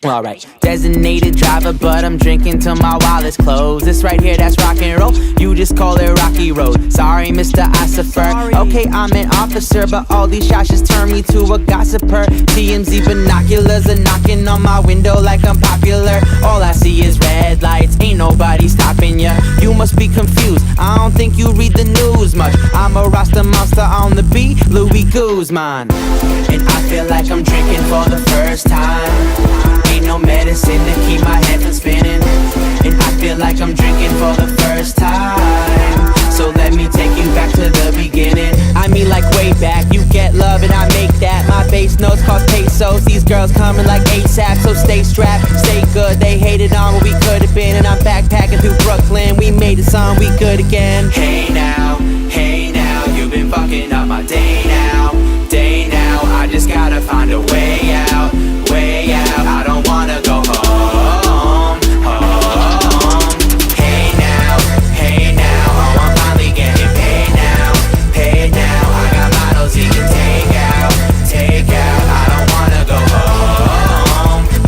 Alright, designated driver, but I'm drinking till my wallet's closed. This right here, that's rock and roll. You just call it Rocky Road. Sorry, Mr. Ossifer. Okay, I'm an officer, but all these shots just turn me to a gossiper. TMZ binoculars are knocking on my window like I'm popular. All I see is red lights, ain't nobody stopping ya. You must be confused, I don't think you read the news much. I'm a Rasta monster on the beat, Louis Guzman. And I feel like I'm drinking for the first time. Ain't no medicine to keep my head from spinning. And I feel like I'm drinking for the first time. So let me take you back to the beginning. I mean like way back, you get love and I make that. My bass notes cost pesos, these girls coming like ASAP. So stay strapped, stay good, they hated on what we could've been. And I'm backpacking through Brooklyn, we made it song, we good again. Hey now, you've been fucking up my day now. I just gotta find a way out. I don't wanna go home. Hey now, oh I'm finally getting paid now. I got models he can take out. I don't wanna go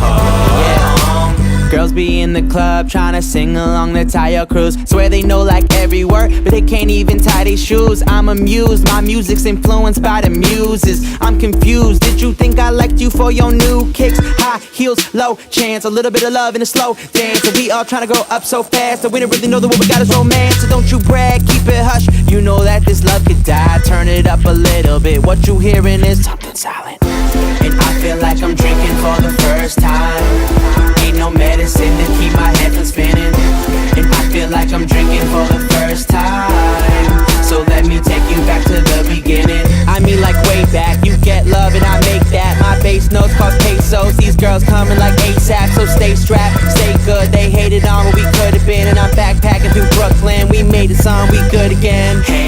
home. Girls be in the club tryna sing along the Tayo Cruz. Swear they know like every word, but they can't even tie their shoes. I'm amused, my music's influenced by the muses. I'm confused, did you think I liked you for your new kicks? High heels, low chance, a little bit of love in a slow dance. And we all tryna grow up so fast that we don't really know that what we got is romance. So don't you brag, keep it hush, you know that this love could die. Turn it up a little bit, what you hearing is something silent. And I feel like I'm drinking for the first time. Ain't no medicine to keep my head from spinning. And I feel like I'm drinking for the first time. So let me take you back to the beginning. I mean like way back, you get love and I make that. My bass notes cost pesos, these girls coming like ASAP. So stay strapped, stay good, they hated on what we could've been. And I'm backpacking through Brooklyn, we made it song, we good again. Hey